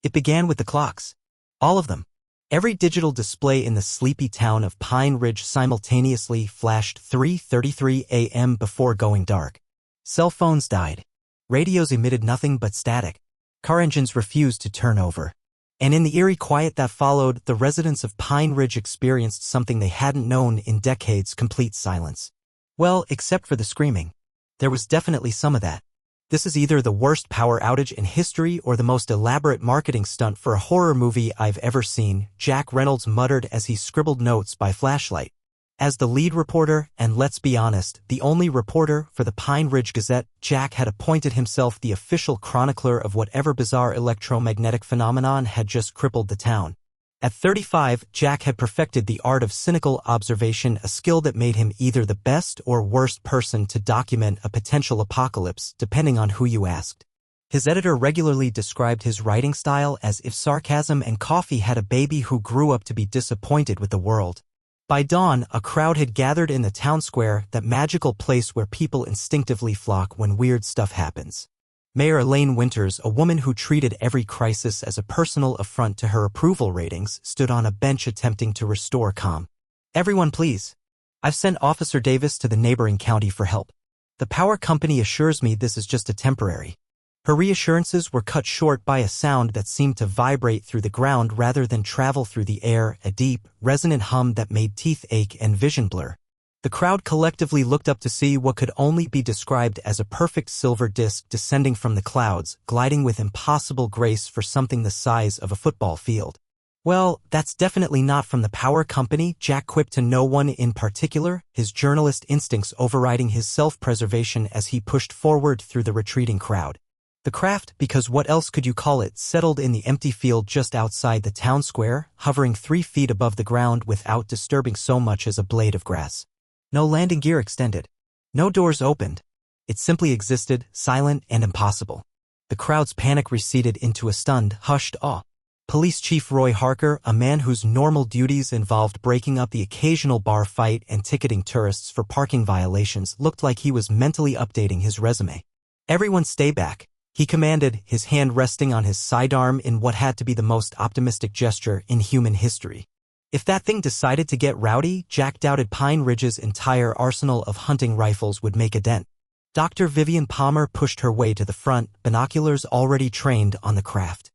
It began with the clocks. All of them. Every digital display in the sleepy town of Pine Ridge simultaneously flashed 3:33 a.m. before going dark. Cell phones died. Radios emitted nothing but static. Car engines refused to turn over. And in the eerie quiet that followed, the residents of Pine Ridge experienced something they hadn't known in decades: complete silence. Well, except for the screaming. There was definitely some of that. This is either the worst power outage in history or the most elaborate marketing stunt for a horror movie I've ever seen, Jack Reynolds muttered as he scribbled notes by flashlight. As the lead reporter, and let's be honest, the only reporter for the Pine Ridge Gazette, Jack had appointed himself the official chronicler of whatever bizarre electromagnetic phenomenon had just crippled the town. At 35, Jack had perfected the art of cynical observation, a skill that made him either the best or worst person to document a potential apocalypse, depending on who you asked. His editor regularly described his writing style as if sarcasm and coffee had a baby who grew up to be disappointed with the world. By dawn, a crowd had gathered in the town square, that magical place where people instinctively flock when weird stuff happens. Mayor Elaine Winters, a woman who treated every crisis as a personal affront to her approval ratings, stood on a bench attempting to restore calm. "Everyone please. I've sent Officer Davis to the neighboring county for help. The power company assures me this is just a temporary." Her reassurances were cut short by a sound that seemed to vibrate through the ground rather than travel through the air, a deep, resonant hum that made teeth ache and vision blur. The crowd collectively looked up to see what could only be described as a perfect silver disc descending from the clouds, gliding with impossible grace for something the size of a football field. "Well, that's definitely not from the power company," Jack quipped to no one in particular, his journalist instincts overriding his self-preservation as he pushed forward through the retreating crowd. The craft, because what else could you call it, settled in the empty field just outside the town square, hovering 3 feet above the ground without disturbing so much as a blade of grass. No landing gear extended. No doors opened. It simply existed, silent and impossible. The crowd's panic receded into a stunned, hushed awe. Police Chief Roy Harker, a man whose normal duties involved breaking up the occasional bar fight and ticketing tourists for parking violations, looked like he was mentally updating his resume. "Everyone stay back," he commanded, his hand resting on his sidearm in what had to be the most optimistic gesture in human history. If that thing decided to get rowdy, Jack doubted Pine Ridge's entire arsenal of hunting rifles would make a dent. Dr. Vivian Palmer pushed her way to the front, binoculars already trained on the craft.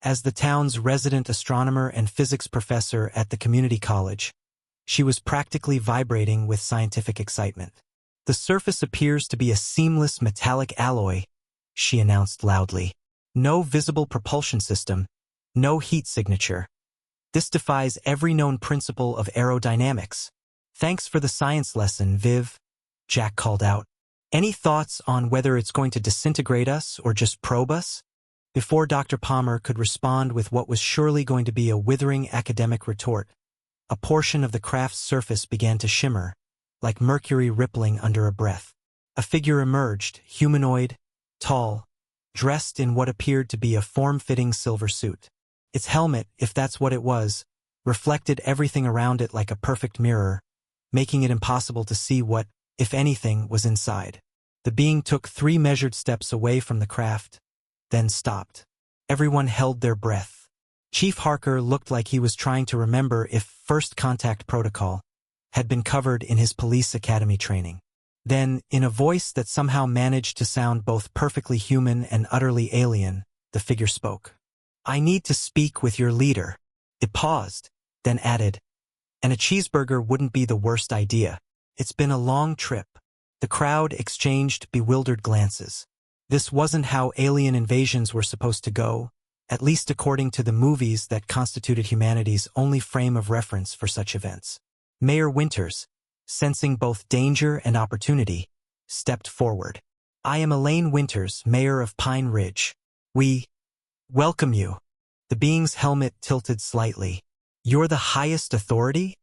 As the town's resident astronomer and physics professor at the community college, she was practically vibrating with scientific excitement. "The surface appears to be a seamless metallic alloy," she announced loudly. "No visible propulsion system, no heat signature. This defies every known principle of aerodynamics." "Thanks for the science lesson, Viv," Jack called out. "Any thoughts on whether it's going to disintegrate us or just probe us?" Before Dr. Palmer could respond with what was surely going to be a withering academic retort, a portion of the craft's surface began to shimmer, like mercury rippling under a breath. A figure emerged, humanoid, tall, dressed in what appeared to be a form-fitting silver suit. Its helmet, if that's what it was, reflected everything around it like a perfect mirror, making it impossible to see what, if anything, was inside. The being took 3 measured steps away from the craft, then stopped. Everyone held their breath. Chief Harker looked like he was trying to remember if first contact protocol had been covered in his police academy training. Then, in a voice that somehow managed to sound both perfectly human and utterly alien, the figure spoke. "I need to speak with your leader." It paused, then added, "And a cheeseburger wouldn't be the worst idea. It's been a long trip." The crowd exchanged bewildered glances. This wasn't how alien invasions were supposed to go, at least according to the movies that constituted humanity's only frame of reference for such events. Mayor Winters, sensing both danger and opportunity, stepped forward. "I am Elaine Winters, mayor of Pine Ridge. We welcome you." The being's helmet tilted slightly. "You're the highest authority?"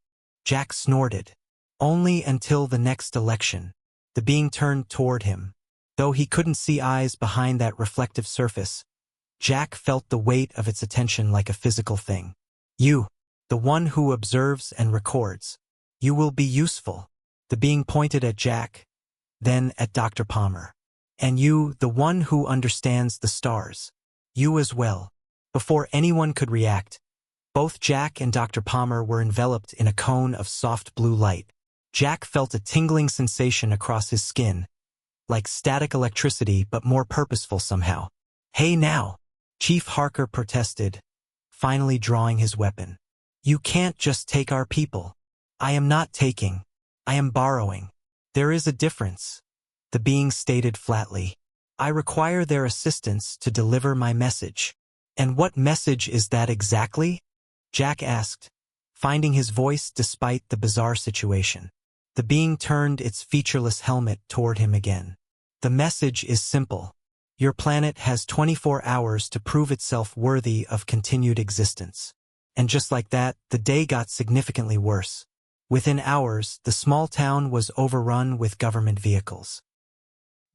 Jack snorted. "Only until the next election." The being turned toward him. Though he couldn't see eyes behind that reflective surface, Jack felt the weight of its attention like a physical thing. "You, the one who observes and records. You will be useful." The being pointed at Jack, then at Dr. Palmer. "And you, the one who understands the stars. You as well." Before anyone could react, both Jack and Dr. Palmer were enveloped in a cone of soft blue light. Jack felt a tingling sensation across his skin, like static electricity but more purposeful somehow. "Hey now," Chief Harker protested, finally drawing his weapon. "You can't just take our people." "I am not taking. I am borrowing. There is a difference," the being stated flatly. "I require their assistance to deliver my message." "And what message is that exactly?" Jack asked, finding his voice despite the bizarre situation. The being turned its featureless helmet toward him again. "The message is simple. Your planet has 24 hours to prove itself worthy of continued existence." And just like that, the day got significantly worse. Within hours, the small town was overrun with government vehicles.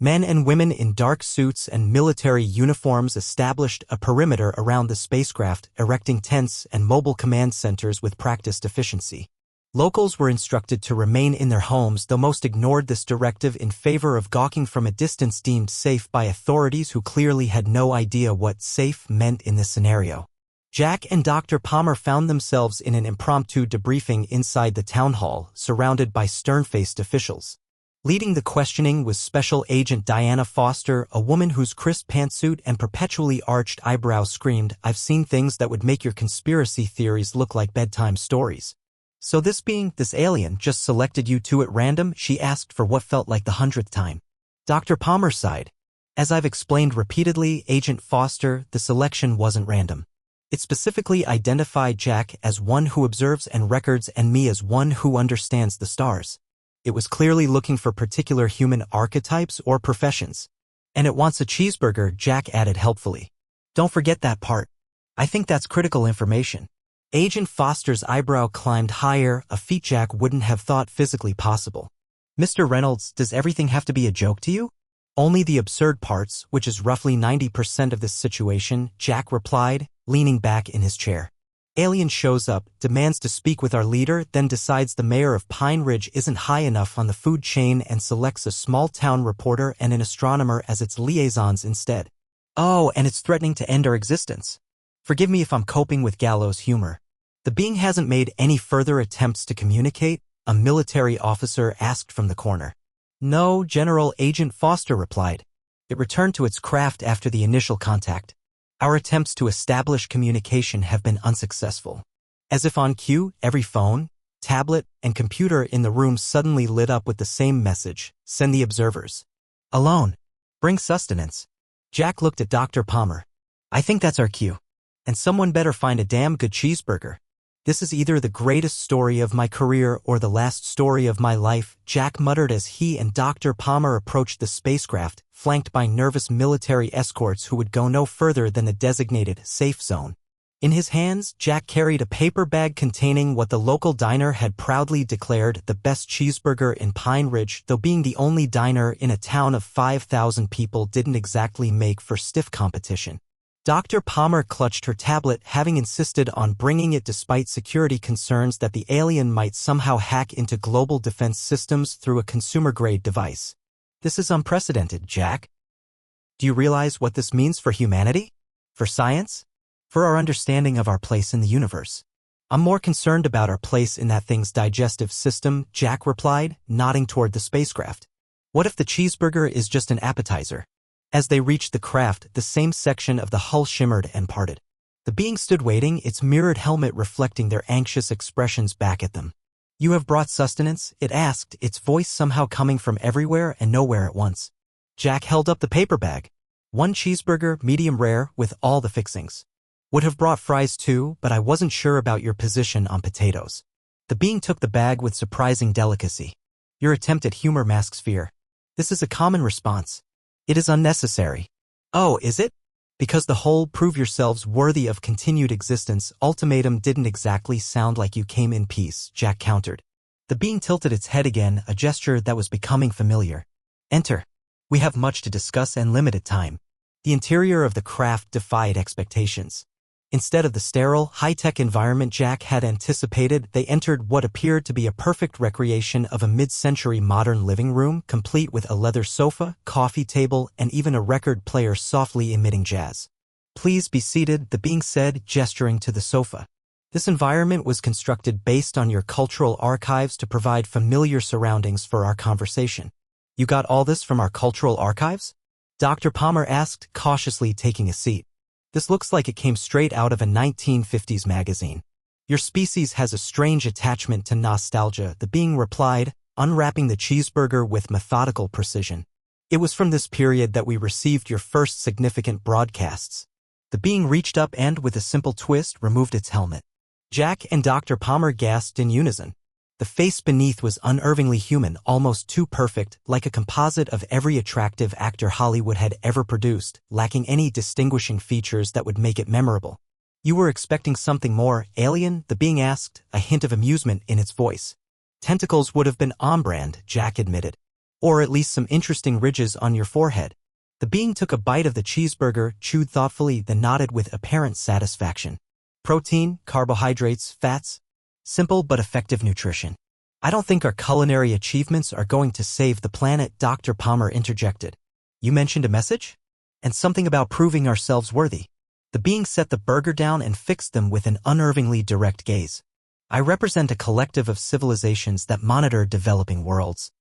Men and women in dark suits and military uniforms established a perimeter around the spacecraft, erecting tents and mobile command centers with practiced efficiency. Locals were instructed to remain in their homes, though most ignored this directive in favor of gawking from a distance deemed safe by authorities who clearly had no idea what safe meant in this scenario. Jack and Dr. Palmer found themselves in an impromptu debriefing inside the town hall, surrounded by stern-faced officials. Leading the questioning was Special Agent Diana Foster, a woman whose crisp pantsuit and perpetually arched eyebrows screamed, "I've seen things that would make your conspiracy theories look like bedtime stories." "So this alien, just selected you two at random?" she asked for what felt like the 100th time. Dr. Palmer sighed. "As I've explained repeatedly, Agent Foster, the selection wasn't random. It specifically identified Jack as one who observes and records and me as one who understands the stars. It was clearly looking for particular human archetypes or professions. And it wants a cheeseburger," Jack added helpfully. "Don't forget that part. I think that's critical information." Agent Foster's eyebrow climbed higher, a feat Jack wouldn't have thought physically possible. "Mr. Reynolds, does everything have to be a joke to you?" "Only the absurd parts, which is roughly 90% of this situation," Jack replied, leaning back in his chair. "Alien shows up, demands to speak with our leader, then decides the mayor of Pine Ridge isn't high enough on the food chain and selects a small-town reporter and an astronomer as its liaisons instead. Oh, and it's threatening to end our existence. Forgive me if I'm coping with gallows humor." "The being hasn't made any further attempts to communicate?" a military officer asked from the corner. "No," General Agent Foster replied. "It returned to its craft after the initial contact. Our attempts to establish communication have been unsuccessful." As if on cue, every phone, tablet, and computer in the room suddenly lit up with the same message: "Send the observers. Alone. Bring sustenance." Jack looked at Dr. Palmer. "I think that's our cue. And someone better find a damn good cheeseburger. This is either the greatest story of my career or the last story of my life," Jack muttered as he and Dr. Palmer approached the spacecraft, flanked by nervous military escorts who would go no further than the designated safe zone. In his hands, Jack carried a paper bag containing what the local diner had proudly declared the best cheeseburger in Pine Ridge, though being the only diner in a town of 5,000 people didn't exactly make for stiff competition. Dr. Palmer clutched her tablet, having insisted on bringing it despite security concerns that the alien might somehow hack into global defense systems through a consumer-grade device. "This is unprecedented, Jack. Do you realize what this means for humanity? For science? For our understanding of our place in the universe?" "I'm more concerned about our place in that thing's digestive system," Jack replied, nodding toward the spacecraft. "What if the cheeseburger is just an appetizer?" As they reached the craft, the same section of the hull shimmered and parted. The being stood waiting, its mirrored helmet reflecting their anxious expressions back at them. "You have brought sustenance?" it asked, its voice somehow coming from everywhere and nowhere at once. Jack held up the paper bag. "One cheeseburger, medium rare, with all the fixings. Would have brought fries too, but I wasn't sure about your position on potatoes." The being took the bag with surprising delicacy. "Your attempt at humor masks fear. This is a common response. It is unnecessary." "Oh, is it? Because the whole prove yourselves worthy of continued existence ultimatum didn't exactly sound like you came in peace," Jack countered. The being tilted its head again, a gesture that was becoming familiar. "Enter. We have much to discuss and limited time." The interior of the craft defied expectations. Instead of the sterile, high-tech environment Jack had anticipated, they entered what appeared to be a perfect recreation of a mid-century modern living room, complete with a leather sofa, coffee table, and even a record player softly emitting jazz. Please be seated, the being said, gesturing to the sofa. This environment was constructed based on your cultural archives to provide familiar surroundings for our conversation. You got all this from our cultural archives? Dr. Palmer asked, cautiously taking a seat. This looks like it came straight out of a 1950s magazine. Your species has a strange attachment to nostalgia, the being replied, unwrapping the cheeseburger with methodical precision. It was from this period that we received your first significant broadcasts. The being reached up and, with a simple twist, removed its helmet. Jack and Dr. Palmer gasped in unison. The face beneath was unnervingly human, almost too perfect, like a composite of every attractive actor Hollywood had ever produced, lacking any distinguishing features that would make it memorable. You were expecting something more alien? The being asked, a hint of amusement in its voice. Tentacles would have been on brand, Jack admitted. Or at least some interesting ridges on your forehead. The being took a bite of the cheeseburger, chewed thoughtfully, then nodded with apparent satisfaction. Protein, carbohydrates, fats. Simple but effective nutrition. I don't think our culinary achievements are going to save the planet, Dr. Palmer interjected. You mentioned a message? And something about proving ourselves worthy. The being set the burger down and fixed them with an unnervingly direct gaze. I represent a collective of civilizations that monitor developing worlds.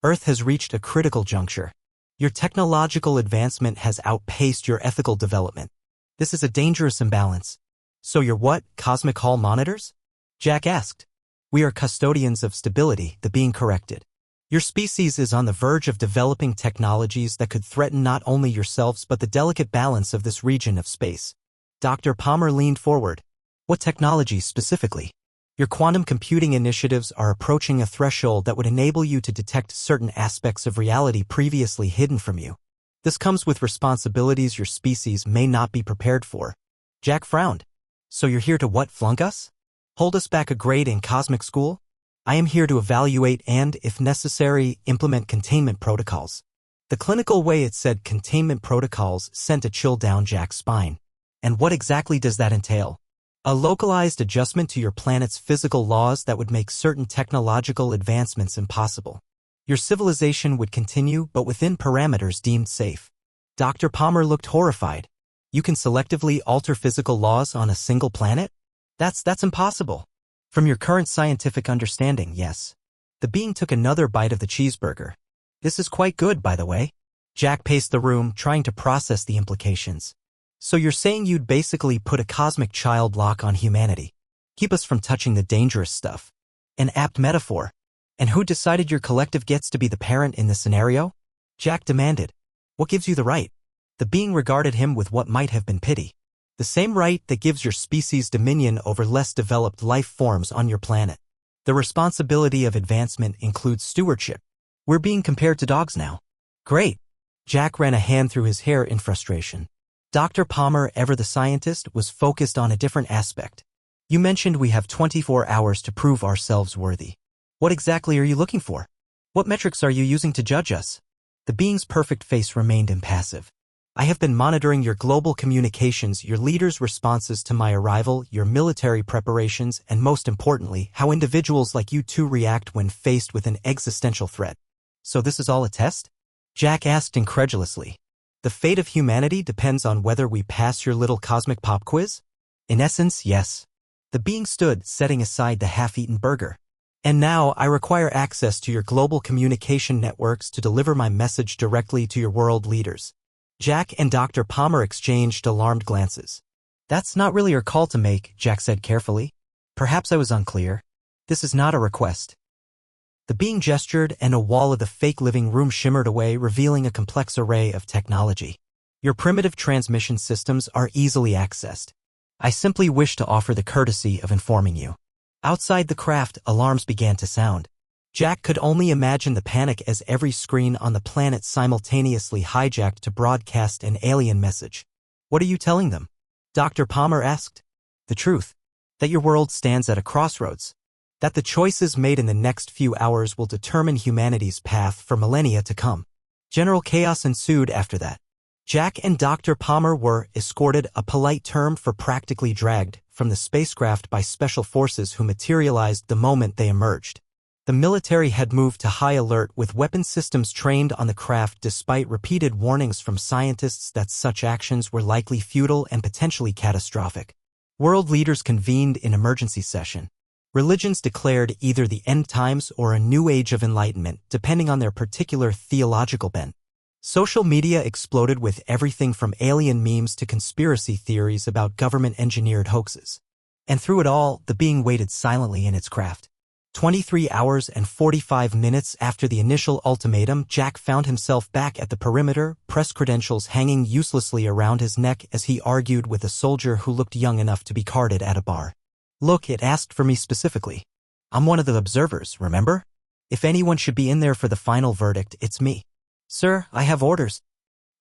Earth has reached a critical juncture. Your technological advancement has outpaced your ethical development. This is a dangerous imbalance. So you're what, cosmic hall monitors? Jack asked. We are custodians of stability, the being corrected. Your species is on the verge of developing technologies that could threaten not only yourselves but the delicate balance of this region of space. Dr. Palmer leaned forward. What technologies specifically? Your quantum computing initiatives are approaching a threshold that would enable you to detect certain aspects of reality previously hidden from you. This comes with responsibilities your species may not be prepared for. Jack frowned. So you're here to what, flunk us? Hold us back a grade in cosmic school? I am here to evaluate and, if necessary, implement containment protocols. The clinical way it said containment protocols sent a chill down Jack's spine. And what exactly does that entail? A localized adjustment to your planet's physical laws that would make certain technological advancements impossible. Your civilization would continue, but within parameters deemed safe. Dr. Palmer looked horrified. You can selectively alter physical laws on a single planet? That's impossible. From your current scientific understanding, yes. The being took another bite of the cheeseburger. This is quite good, by the way. Jack paced the room, trying to process the implications. So you're saying you'd basically put a cosmic child lock on humanity. Keep us from touching the dangerous stuff. An apt metaphor. And who decided your collective gets to be the parent in this scenario? Jack demanded. What gives you the right? The being regarded him with what might have been pity. The same right that gives your species dominion over less developed life forms on your planet. The responsibility of advancement includes stewardship. We're being compared to dogs now. Great. Jack ran a hand through his hair in frustration. Dr. Palmer, ever the scientist, was focused on a different aspect. You mentioned we have 24 hours to prove ourselves worthy. What exactly are you looking for? What metrics are you using to judge us? The being's perfect face remained impassive. I have been monitoring your global communications, your leaders' responses to my arrival, your military preparations, and most importantly, how individuals like you two react when faced with an existential threat. So this is all a test? Jack asked incredulously. The fate of humanity depends on whether we pass your little cosmic pop quiz? In essence, yes. The being stood, setting aside the half-eaten burger. And now I require access to your global communication networks to deliver my message directly to your world leaders. Jack and Dr. Palmer exchanged alarmed glances. That's not really your call to make, Jack said carefully. Perhaps I was unclear. This is not a request. The being gestured and a wall of the fake living room shimmered away, revealing a complex array of technology. Your primitive transmission systems are easily accessed. I simply wish to offer the courtesy of informing you. Outside the craft, alarms began to sound. Jack could only imagine the panic as every screen on the planet simultaneously hijacked to broadcast an alien message. What are you telling them? Dr. Palmer asked. The truth. That your world stands at a crossroads. That the choices made in the next few hours will determine humanity's path for millennia to come. General chaos ensued after that. Jack and Dr. Palmer were escorted, a polite term for practically dragged, from the spacecraft by special forces who materialized the moment they emerged. The military had moved to high alert with weapon systems trained on the craft despite repeated warnings from scientists that such actions were likely futile and potentially catastrophic. World leaders convened in emergency session. Religions declared either the end times or a new age of enlightenment, depending on their particular theological bent. Social media exploded with everything from alien memes to conspiracy theories about government-engineered hoaxes. And through it all, the being waited silently in its craft. 23 hours and 45 minutes after the initial ultimatum, Jack found himself back at the perimeter, press credentials hanging uselessly around his neck as he argued with a soldier who looked young enough to be carded at a bar. Look, it asked for me specifically. I'm one of the observers, remember? If anyone should be in there for the final verdict, it's me. Sir, I have orders.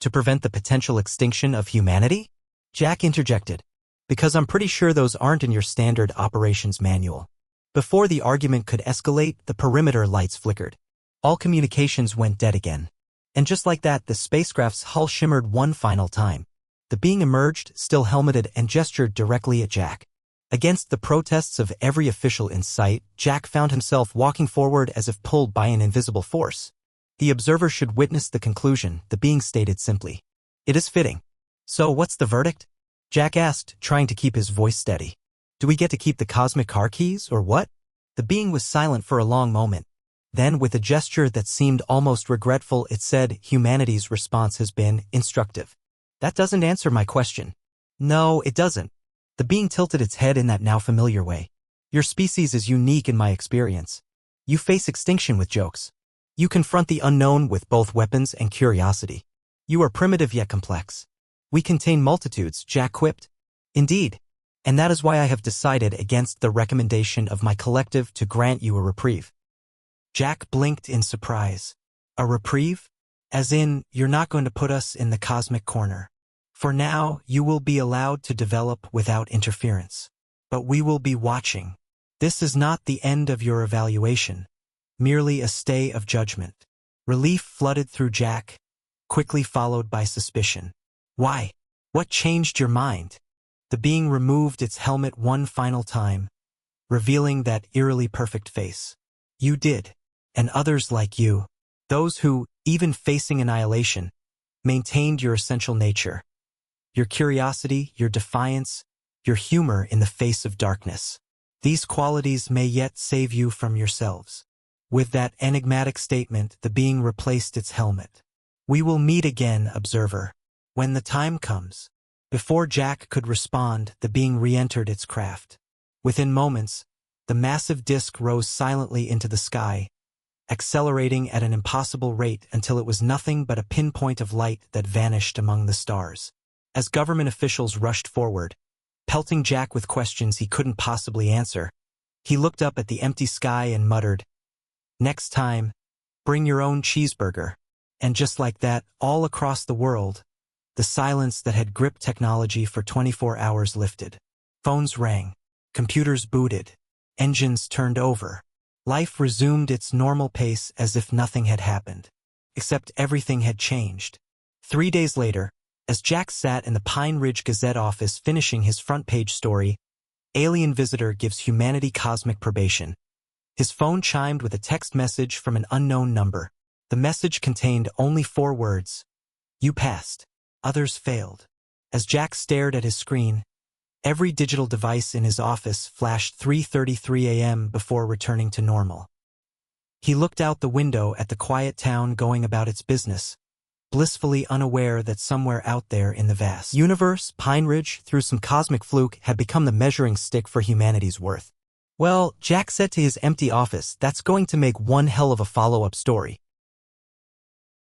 To prevent the potential extinction of humanity? Jack interjected. Because I'm pretty sure those aren't in your standard operations manual. Before the argument could escalate, the perimeter lights flickered. All communications went dead again. And just like that, the spacecraft's hull shimmered one final time. The being emerged, still helmeted, and gestured directly at Jack. Against the protests of every official in sight, Jack found himself walking forward as if pulled by an invisible force. The observer should witness the conclusion, the being stated simply. It is fitting. So what's the verdict? Jack asked, trying to keep his voice steady. Do we get to keep the cosmic car keys, or what? The being was silent for a long moment. Then, with a gesture that seemed almost regretful, it said, humanity's response has been instructive. That doesn't answer my question. No, it doesn't. The being tilted its head in that now familiar way. Your species is unique in my experience. You face extinction with jokes. You confront the unknown with both weapons and curiosity. You are primitive yet complex. We contain multitudes, Jack quipped. Indeed. And that is why I have decided against the recommendation of my collective to grant you a reprieve. Jack blinked in surprise. A reprieve? As in, you're not going to put us in the cosmic corner. For now, you will be allowed to develop without interference. But we will be watching. This is not the end of your evaluation, merely a stay of judgment. Relief flooded through Jack, quickly followed by suspicion. Why? What changed your mind? The being removed its helmet one final time, revealing that eerily perfect face. You did, and others like you, those who, even facing annihilation, maintained your essential nature. Your curiosity, your defiance, your humor in the face of darkness. These qualities may yet save you from yourselves. With that enigmatic statement, the being replaced its helmet. We will meet again, observer, when the time comes. Before Jack could respond, the being re-entered its craft. Within moments, the massive disk rose silently into the sky, accelerating at an impossible rate until it was nothing but a pinpoint of light that vanished among the stars. As government officials rushed forward, pelting Jack with questions he couldn't possibly answer, he looked up at the empty sky and muttered, "Next time, bring your own cheeseburger." And just like that, all across the world, the silence that had gripped technology for 24 hours lifted. Phones rang, computers booted, engines turned over. Life resumed its normal pace as if nothing had happened. Except everything had changed. 3 days later, as Jack sat in the Pine Ridge Gazette office finishing his front-page story, Alien Visitor Gives Humanity Cosmic Probation. His phone chimed with a text message from an unknown number. The message contained only 4 words. You passed. Others failed. As Jack stared at his screen, every digital device in his office flashed 3:33 a.m. before returning to normal. He looked out the window at the quiet town going about its business, blissfully unaware that somewhere out there in the vast universe, Pine Ridge, through some cosmic fluke, had become the measuring stick for humanity's worth. Well, Jack said to his empty office, that's going to make one hell of a follow-up story.